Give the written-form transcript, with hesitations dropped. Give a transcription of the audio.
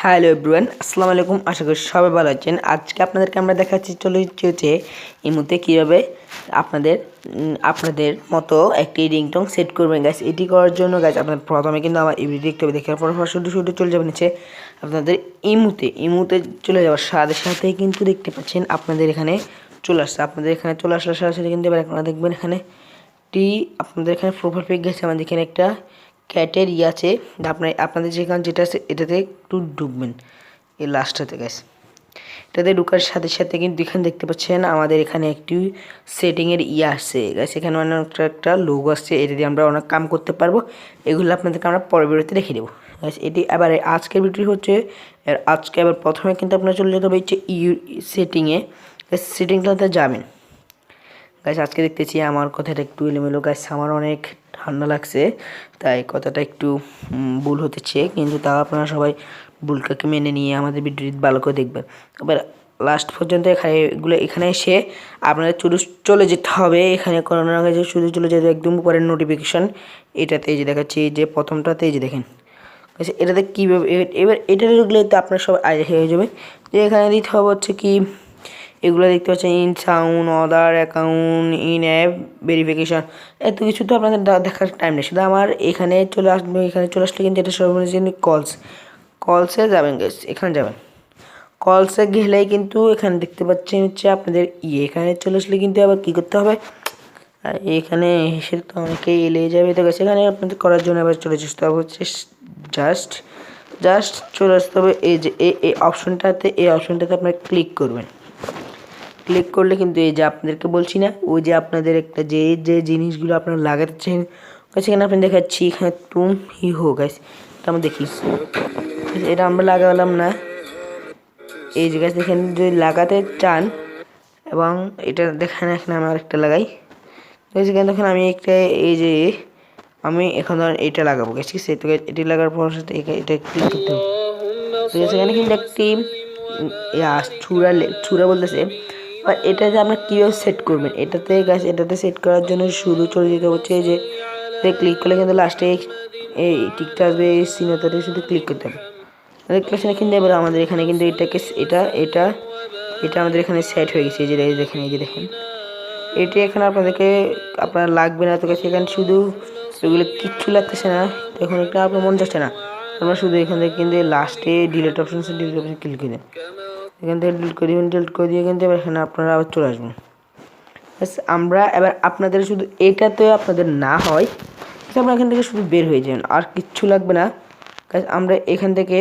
Hello everyone, আসসালামু আলাইকুম। আশা করি সবাই ভালো আছেন। আজকে আপনাদেরকে আমরা দেখাচ্ছি যে এই মুহূর্তে কীভাবে আপনাদের মতো একটি রিংটোন সেট করবেন গাইস। এটি করার জন্য গাইস আপনার প্রথমে কিন্তু আমার এই ভিডিও দেখতে হবে, দেখার পর শুধু চলে যাবেন নিচে আপনাদের ইমুতে চলে যাওয়ার সাথে সাথে কিন্তু দেখতে পাচ্ছেন আপনাদের এখানে চলে আসছে। আপনাদের এখানে চলে আসার সাথে সাথে কিন্তু এবার আপনারা দেখবেন এখানে আপনাদের এখানে প্রোফাইল পিক গেছে। আমাদের এখানে একটা ক্যাটের আছে, আপনাদের যেখানে যেটা আছে এটাতে একটু ঢুকবেন, এই লাস্টটাতে গেছে। এটাতে ঢুকার সাথে সাথে কিন্তু এখানে দেখতে পাচ্ছেন আমাদের এখানে একটি সেটিংয়ের আসছে গেছে। এখানে একটা লোগো আসছে, এটা দিয়ে আমরা অনেক কাম করতে পারবো। এগুলো আপনাদেরকে আমরা পরবর্তীতে রেখে দেবো। এটি আবার আজকের ভিডিও হচ্ছে আজকে আবার প্রথমে কিন্তু আপনারা চলে যেতে হবে হচ্ছে সেটিংটাতে যাবেন গাইস। আজকে দেখতেছি আমার কথাটা একটু এলোমেলো গাইস, আমার অনেক ঠান্ডা লাগছে তাই কথাটা একটু ভুল হতেছে, কিন্তু তাও আপনারা সবাই ভুলটাকে মেনে নিয়ে আমাদের ভিডিওটি ভালো করে দেখবেন। এবার লাস্ট পর্যন্ত এখানে এসে আপনাদের চলে যেতে হবে। এখানে কোনো যে শুধু চলে যেতে একদম উপরের নোটিফিকেশন এটাতে এই যে দেখাচ্ছি, যে প্রথমটাতে এই যে দেখেন এটাতে কীভাবে এবার এটা ঢুকলে তো আপনার সব আইডিয়া হয়ে যাবে। যে এখানে দিতে হবে হচ্ছে কি এগুলো দেখতে পাচ্ছেন, in sound, other account, in app verification, এত কিছু তো আপনাদের দেখার টাইম নেই। শুধু আমার এখানে চলে আসবে। এখানে চলে আসলে কিন্তু এটা সর্বনিম্ন কলসে যাবেন গাইস। এখানে যাবেন, কলসে গেলেই কিন্তু এখানে দেখতে পাচ্ছেন হচ্ছে আপনাদের এখানে চলে আসলে কিন্তু আবার কী করতে হবে, এখানে এসে তো অনেকেই এলে যাবে তো গেছে। এখানে আপনাদের করার জন্য আবার চলে আসতে হবে হচ্ছে জাস্ট চলে আসতে হবে এই যে এই অপশনটাতে আপনারা ক্লিক করবেন। ক্লিক করলে কিন্তু এই যে আপনাদেরকে বলছি না, ওই যে আপনাদের একটা যে জিনিসগুলো আপনারা লাগাচ্ছেন সেখানে আপনি দেখাচ্ছি এখানে তুম হি হো গাইস। এটা আমরা দেখি, এটা আমরা লাগালাম না। এই যে গাছ দেখেন, যদি লাগাতে চান এবং এটা দেখেন এখানে আমি আরেকটা লাগাই। সেখানে দেখেন আমি একটা এই যে আমি এখন ধরেন এটা লাগাবো গেছি, এটি লাগার পর সাথে এটা ক্লিক করতে হবে। সেখানে কিন্তু একটি ছুরা বলতেছে, বা এটা যে আপনার কীভাবে সেট করবেন এটাতে সেট করার জন্য শুরু চলে যেতে হচ্ছে যে ক্লিক করলে কিন্তু লাস্টে এই টিকটা আসবে, এই সিনেটাতে শুধু ক্লিক করতে হবে। কিন্তু এবার আমাদের এখানে কিন্তু এটা আমাদের এখানে সেট হয়ে গেছে। এই যে দেখেন এটি এখানে আপনার লাগবে না তো কাছে। এখানে শুধু এগুলো কিচ্ছু লাগতেছে না, এখন এটা আপনার মন যাচ্ছে না। আমরা শুধু এখান থেকে কিন্তু লাস্টে ডিলিট অপশন ক্লিক করে দেন। এখান থেকে ডিলিট করে দিয়ে কিন্তু এখানে আপনারা আবার চলে আসবেন। আমরা এবার আপনাদের শুধু এটাতে আপনাদের না হয় আমরা এখান থেকে শুধু বের হয়ে যাবেন, আর কিচ্ছু লাগবে না। আমরা এখান থেকে